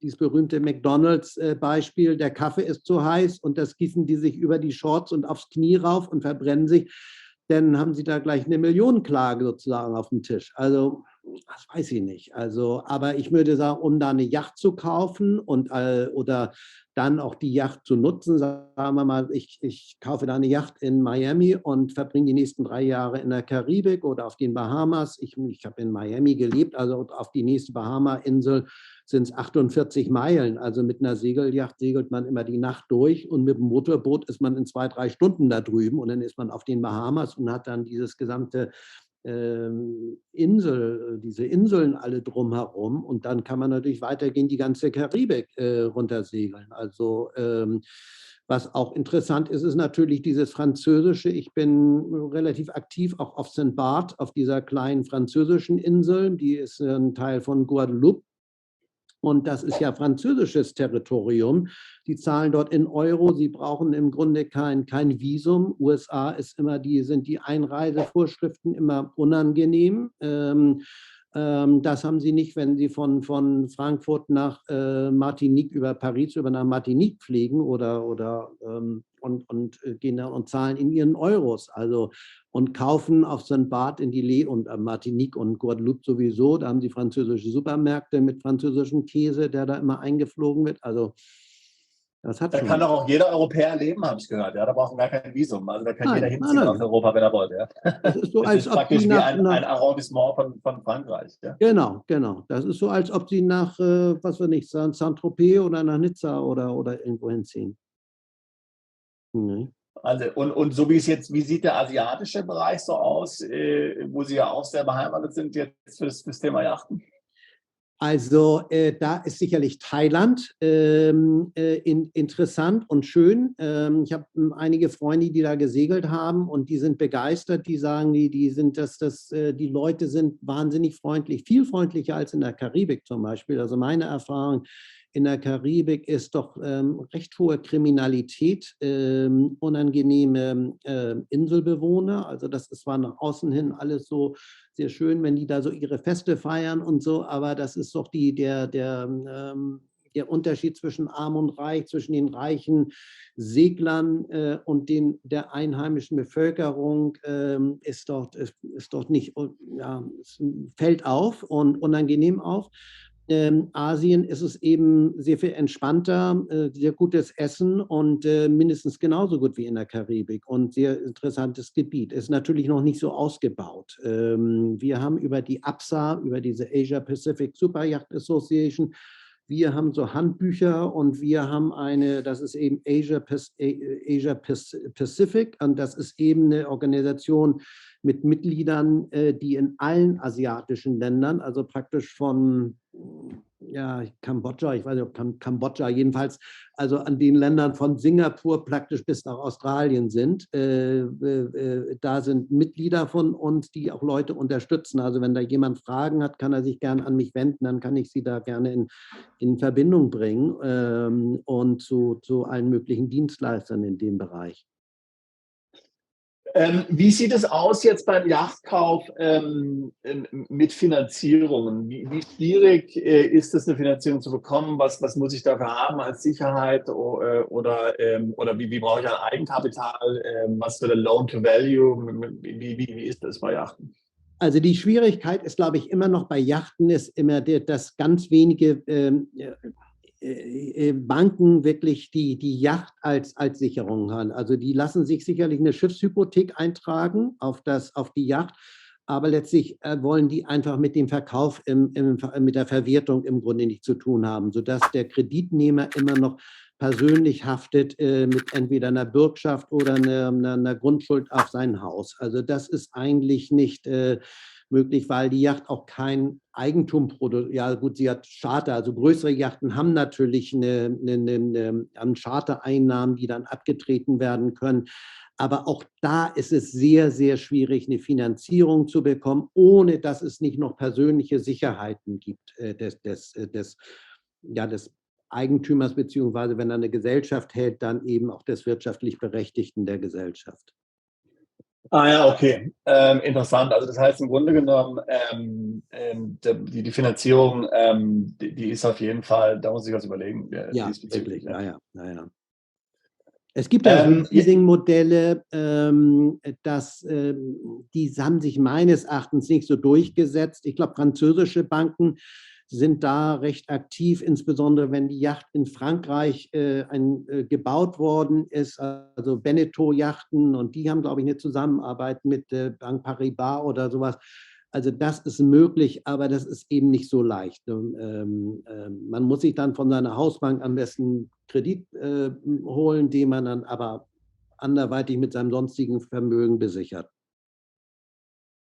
D: dieses berühmte McDonalds-Beispiel, der Kaffee ist zu heiß und das gießen die sich über die Shorts und aufs Knie rauf und verbrennen sich, dann haben Sie da gleich eine Millionenklage sozusagen auf dem Tisch. Also, das weiß ich nicht. Also, aber ich würde sagen, um da eine Yacht zu kaufen oder dann auch die Yacht zu nutzen, sagen wir mal, ich kaufe da eine Yacht in Miami und verbringe die nächsten 3 Jahre in der Karibik oder auf den Bahamas. Ich habe in Miami gelebt, also auf die nächste Bahama-Insel sind es 48 Meilen. Also mit einer Segelyacht segelt man immer die Nacht durch und mit dem Motorboot ist man in 2-3 Stunden da drüben und dann ist man auf den Bahamas und hat dann dieses gesamte diese Inseln alle drumherum und dann kann man natürlich weitergehen, die ganze Karibik runtersegeln. Also was auch interessant ist, ist natürlich dieses Französische. Ich bin relativ aktiv auch auf St. Barth, auf dieser kleinen französischen Insel. Die ist ein Teil von Guadeloupe. Und das ist ja französisches Territorium. Die zahlen dort in Euro. Sie brauchen im Grunde kein Visum. USA sind die Einreisevorschriften immer unangenehm. Das haben sie nicht, wenn sie von Frankfurt nach Martinique über Paris nach Martinique fliegen und gehen da und zahlen in ihren Euros. Also und kaufen auf St. Barth in die Läden und Martinique und Guadeloupe sowieso. Da haben sie französische Supermärkte mit französischem Käse, der da immer eingeflogen wird. Also das hat
A: Da
D: schon.
A: kann doch auch jeder Europäer leben, habe ich gehört. Ja, da braucht man gar kein Visum. Also da kann
D: Nein,
A: jeder hinziehen
D: nein.
A: aus Europa, wenn er wollte. Ja.
D: Das ist so,
A: Das
D: als
A: ist
D: ob
A: praktisch
D: sie
A: wie ein Arrondissement von Frankreich. Ja.
D: Genau. Das ist so, als ob sie nach, was weiß ich, Saint-Tropez oder nach Nizza oder irgendwo hinziehen. Nee.
A: Also, und so wie sieht der asiatische Bereich so aus, wo Sie ja auch sehr beheimatet sind jetzt fürs Thema Yachten?
D: Also da ist sicherlich Thailand interessant und schön. Ich habe einige Freunde, die da gesegelt haben und die sind begeistert. Die sagen, die Leute sind wahnsinnig freundlich, viel freundlicher als in der Karibik zum Beispiel. Also meine Erfahrung in der Karibik ist doch recht hohe Kriminalität, unangenehme Inselbewohner. Also das ist zwar nach außen hin alles so sehr schön, wenn die da so ihre Feste feiern und so, aber das ist doch der Unterschied zwischen Arm und Reich, zwischen den reichen Seglern und der einheimischen Bevölkerung ist dort nicht, ja, es fällt auf und unangenehm auf. Asien ist es eben sehr viel entspannter, sehr gutes Essen und mindestens genauso gut wie in der Karibik und sehr interessantes Gebiet. Ist natürlich noch nicht so ausgebaut. Wir haben über die APSA, über diese Asia Pacific Super Yacht Association, wir haben so Handbücher und wir haben das ist eben Asia Pacific und das ist eben eine Organisation mit Mitgliedern, die in allen asiatischen Ländern, also praktisch von Kambodscha, ich weiß nicht, ob Kambodscha jedenfalls, also an den Ländern von Singapur praktisch bis nach Australien sind. Da sind Mitglieder von uns, die auch Leute unterstützen. Also wenn da jemand Fragen hat, kann er sich gerne an mich wenden, dann kann ich sie da gerne in Verbindung bringen und zu allen möglichen Dienstleistern in dem Bereich.
A: Wie sieht es aus jetzt beim Yachtkauf mit Finanzierungen? Wie schwierig ist es, eine Finanzierung zu bekommen? Was muss ich dafür haben als Sicherheit? Oder wie brauche ich ein Eigenkapital? Was für der Loan-to-Value? Wie ist das bei Yachten?
D: Also die Schwierigkeit ist, glaube ich, immer noch bei Yachten ist immer, dass ganz wenige Banken wirklich die Yacht als Sicherung haben. Also die lassen sich sicherlich eine Schiffshypothek eintragen auf die Yacht, aber letztlich wollen die einfach mit dem Verkauf, mit der Verwertung im Grunde nichts zu tun haben, sodass der Kreditnehmer immer noch persönlich haftet mit entweder einer Bürgschaft oder einer Grundschuld auf sein Haus. Also das ist eigentlich nicht möglich, weil die Yacht auch kein Eigentum produziert. Ja gut, sie hat Charter, also größere Yachten haben natürlich Chartereinnahmen, die dann abgetreten werden können. Aber auch da ist es sehr, sehr schwierig, eine Finanzierung zu bekommen, ohne dass es nicht noch persönliche Sicherheiten gibt des Eigentümers, beziehungsweise wenn er eine Gesellschaft hält, dann eben auch des wirtschaftlich Berechtigten der Gesellschaft.
A: Ah ja, okay. Interessant. Also das heißt im Grunde genommen, die Finanzierung, die ist auf jeden Fall, da muss ich was überlegen.
D: Ja, wirklich. Ja. Es gibt ja Leasing-Modelle, die haben sich meines Erachtens nicht so durchgesetzt. Ich glaube, französische Banken sind da recht aktiv, insbesondere wenn die Yacht in Frankreich gebaut worden ist, also Beneteau-Yachten, und die haben, glaube ich, eine Zusammenarbeit mit Banque Paribas oder sowas. Also das ist möglich, aber das ist eben nicht so leicht. Man muss sich dann von seiner Hausbank am besten Kredit holen, den man dann aber anderweitig mit seinem sonstigen Vermögen besichert.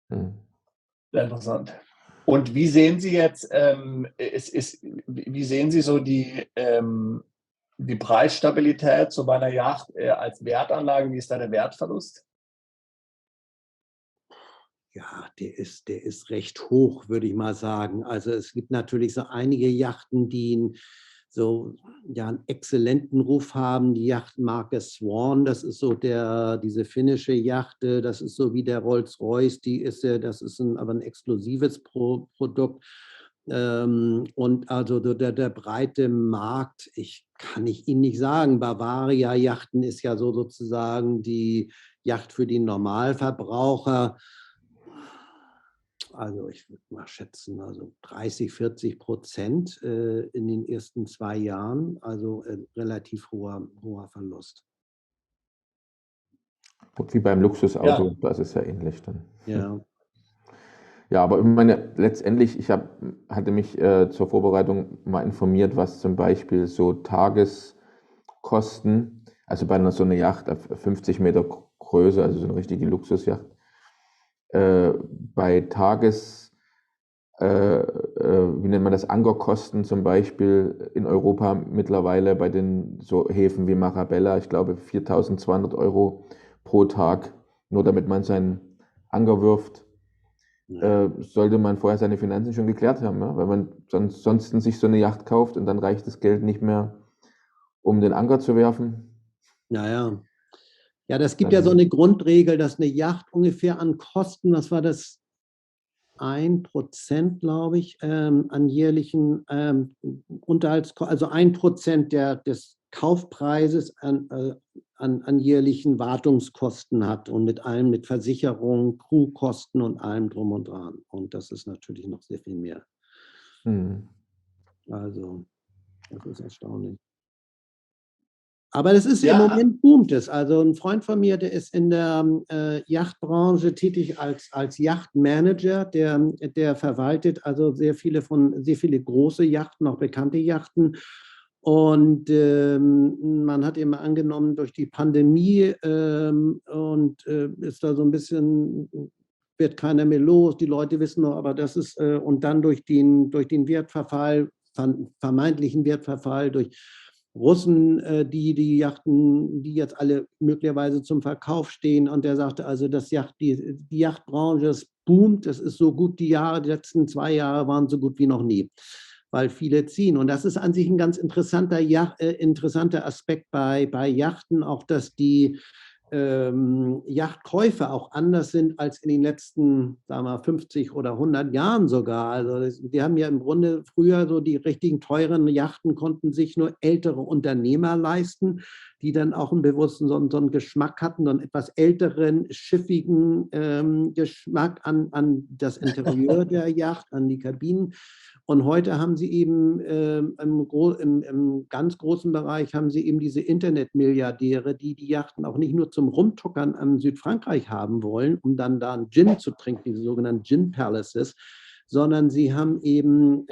A: Sehr interessant. Und wie sehen Sie jetzt, wie sehen Sie so die Preisstabilität so bei einer Yacht als Wertanlage? Wie ist da der Wertverlust?
D: Ja, der ist recht hoch, würde ich mal sagen. Also es gibt natürlich so einige Yachten, die einen exzellenten Ruf haben. Die Yachtmarke Swan, das ist so diese finnische Yacht, das ist so wie der Rolls-Royce, das ist aber ein exklusives Produkt. Und also der breite Markt, kann ich Ihnen nicht sagen. Bavaria Yachten ist ja so sozusagen die Yacht für den Normalverbraucher. Also ich würde mal schätzen, also 30-40% in den ersten 2 Jahren, also relativ hoher Verlust.
C: Und wie beim Luxusauto,
A: Ja.
C: das ist ja ähnlich dann.
D: Ja.
C: Ja, aber ich meine, letztendlich, hatte mich zur Vorbereitung mal informiert, was zum Beispiel so Tageskosten, also bei so einer Yacht auf 50 Meter Größe, also so eine richtige Luxusjacht, bei wie nennt man das, Ankerkosten zum Beispiel in Europa mittlerweile bei den so Häfen wie Marabella, ich glaube 4.200 € pro Tag, nur damit man seinen Anker wirft. Sollte man vorher seine Finanzen schon geklärt haben, ja? Weil man sonst sich so eine Yacht kauft und dann reicht das Geld nicht mehr, um den Anker zu werfen.
D: Ja, das gibt ja so eine Grundregel, dass eine Yacht ungefähr an Kosten, was war das, 1%, glaube ich, an jährlichen Unterhaltskosten, also 1% des Kaufpreises an jährlichen Wartungskosten hat und mit Versicherung, Crewkosten und allem drum und dran. Und das ist natürlich noch sehr viel mehr. Also, das ist erstaunlich. Aber das ist im Moment boomt es. Also ein Freund von mir, der ist in der Yachtbranche tätig als Yachtmanager, der verwaltet also sehr viele große Yachten, auch bekannte Yachten. Und man hat eben angenommen, durch die Pandemie ist da so ein bisschen, wird keiner mehr los, die Leute wissen noch, aber das ist, und dann durch den Wertverfall, vermeintlichen Wertverfall, durch Russen, die Yachten, die jetzt alle möglicherweise zum Verkauf stehen. Und der sagte also, die Yachtbranche boomt, das ist so gut, die letzten 2 Jahre waren so gut wie noch nie, weil viele ziehen. Und das ist an sich ein ganz interessanter Aspekt bei Yachten, auch dass die Yachtkäufe auch anders sind als in den letzten, sagen wir, 50 oder 100 Jahren sogar. Also die haben ja im Grunde früher so die richtigen teuren Yachten konnten sich nur ältere Unternehmer leisten, die dann auch einen bewussten so einen Geschmack hatten, so einen etwas älteren, schiffigen Geschmack an das Interieur der Yacht, an die Kabinen. Und heute haben sie eben im ganz großen Bereich haben sie eben diese Internetmilliardäre, die Yachten auch nicht nur zum Rumtuckern am Südfrankreich haben wollen, um dann da einen Gin zu trinken, diese sogenannten Gin Palaces, sondern sie haben eben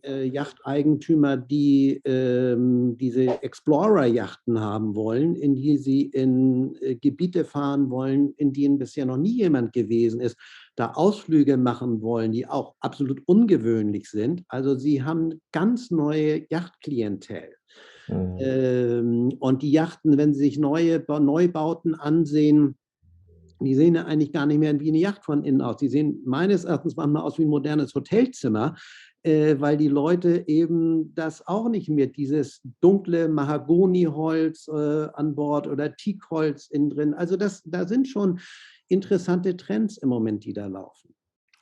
D: Yachteigentümer, die diese Explorer-Yachten haben wollen, in die sie in Gebiete fahren wollen, in denen bisher noch nie jemand gewesen ist, da Ausflüge machen wollen, die auch absolut ungewöhnlich sind. Also sie haben ganz neue Yachtklientel. Und die Yachten, wenn Sie sich Neubauten ansehen, die sehen ja eigentlich gar nicht mehr wie eine Yacht von innen aus. Die sehen meines Erachtens manchmal aus wie ein modernes Hotelzimmer, weil die Leute eben das auch nicht mehr, dieses dunkle Mahagoniholz an Bord oder Teakholz innen drin. Also da sind schon interessante Trends im Moment, die da laufen.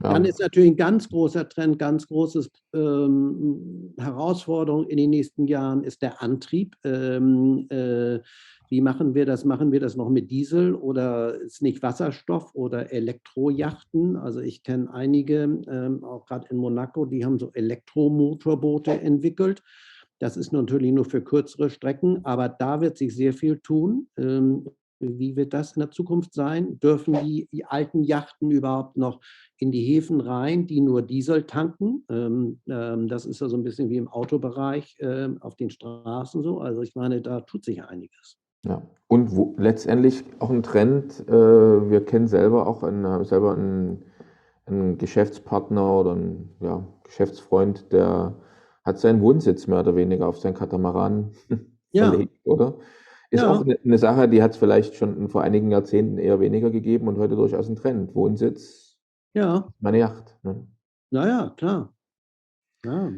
D: Ja. Dann ist natürlich ein ganz großer Trend, ganz großes Herausforderung in den nächsten Jahren ist der Antrieb. Wie machen wir das? Machen wir das noch mit Diesel oder ist nicht Wasserstoff oder Elektrojachten? Also ich kenne einige, auch gerade in Monaco, die haben so Elektromotorboote entwickelt. Das ist natürlich nur für kürzere Strecken, aber da wird sich sehr viel tun. Wie wird das in der Zukunft sein? Dürfen die alten Yachten überhaupt noch in die Häfen rein, die nur Diesel tanken? Das ist ja so ein bisschen wie im Autobereich auf den Straßen so. Also ich meine, da tut sich ja einiges.
C: Ja, und letztendlich auch ein Trend, wir kennen selber auch einen Geschäftspartner oder einen Geschäftsfreund, der hat seinen Wohnsitz mehr oder weniger auf seinen Katamaran verlegt, oder? Ist auch eine Sache, die hat es vielleicht schon vor einigen Jahrzehnten eher weniger gegeben und heute durchaus ein Trend. Wohnsitz
D: Ja,
C: Meine Yacht. Ne?
D: naja, klar. Ja.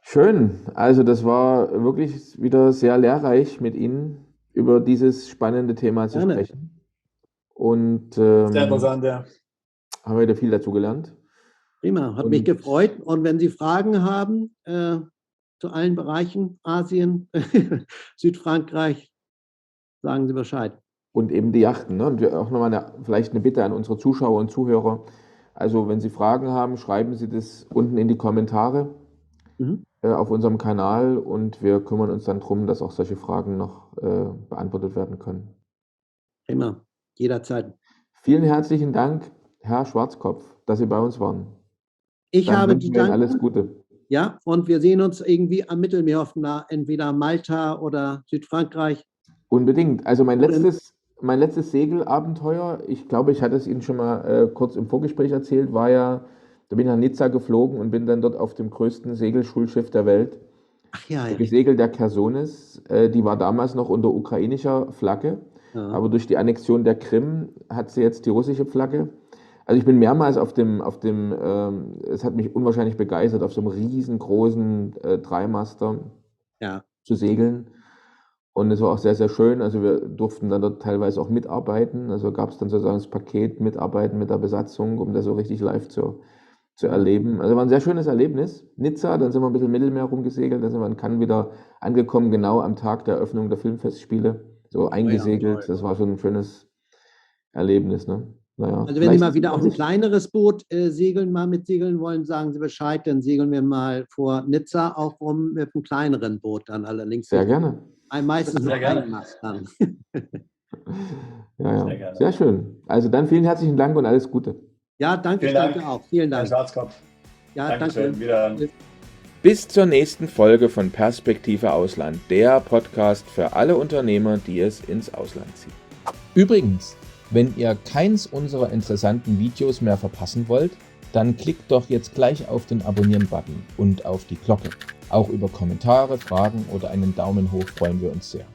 C: Schön. Also das war wirklich wieder sehr lehrreich mit Ihnen über dieses spannende Thema zu
D: Gerne.
C: sprechen. Und
A: Sehr interessant, ja.
C: haben wieder viel dazu gelernt.
D: Prima, hat mich gefreut. Und wenn Sie Fragen haben zu allen Bereichen, Asien, Südfrankreich, sagen Sie Bescheid.
C: Und eben die Yachten. Ne? Und auch nochmal vielleicht eine Bitte an unsere Zuschauer und Zuhörer. Also wenn Sie Fragen haben, schreiben Sie das unten in die Kommentare auf unserem Kanal und wir kümmern uns dann darum, dass auch solche Fragen noch beantwortet werden können.
D: Prima, jederzeit.
C: Vielen herzlichen Dank, Herr Schwarzkopf, dass Sie bei uns waren.
D: Ich
C: Dann
D: habe
C: wünschen
D: zu
C: wir Ihnen
D: danken.
C: alles Gute.
D: Ja, und wir sehen uns irgendwie am Mittelmeer, offenbar entweder Malta oder Südfrankreich.
C: Unbedingt. Also mein letztes Segelabenteuer, ich glaube, ich hatte es Ihnen schon mal kurz im Vorgespräch erzählt, war ja, da bin ich nach Nizza geflogen und bin dann dort auf dem größten Segelschulschiff der Welt
D: Ach ja, ja.
C: gesegelt, der Chersonis. Die war damals noch unter ukrainischer Flagge,
D: Ja.
C: aber durch die Annexion der Krim hat sie jetzt die russische Flagge. Also ich bin mehrmals es hat mich unwahrscheinlich begeistert, auf so einem riesengroßen Dreimaster
D: Ja.
C: zu segeln. Und es war auch sehr, sehr schön. Also wir durften dann dort teilweise auch mitarbeiten. Also gab es dann sozusagen das Paket Mitarbeiten mit der Besatzung, um das so richtig live zu erleben. Also war ein sehr schönes Erlebnis. Nizza, dann sind wir ein bisschen Mittelmeer rumgesegelt, dann sind wir in Cannes wieder angekommen, genau am Tag der Eröffnung der Filmfestspiele. So eingesegelt. Das war schon ein schönes Erlebnis. Ne? Naja,
D: Also wenn Sie mal wieder auch ein kleineres Boot mitsegeln wollen, sagen Sie Bescheid, dann segeln wir mal vor Nizza auch rum mit einem kleineren Boot dann allerdings.
C: Sehr gerne.
D: Meistens nur
A: Sehr gerne.
D: ein Mast dann.
C: Ja,
A: Sehr gerne.
C: sehr schön. Also dann vielen herzlichen Dank und alles Gute.
D: Ja, danke,
A: Vielen
D: danke
A: Dank,
D: auch. Vielen
A: Herr
D: Dank.
A: Schwarzkopf.
D: Ja,
A: Dankeschön.
D: danke.
A: Wieder.
C: Bis zur nächsten Folge von Perspektive Ausland, der Podcast für alle Unternehmer, die es ins Ausland ziehen.
E: Übrigens, wenn ihr keins unserer interessanten Videos mehr verpassen wollt, dann klickt doch jetzt gleich auf den Abonnieren-Button und auf die Glocke. Auch über Kommentare, Fragen oder einen Daumen hoch freuen wir uns sehr.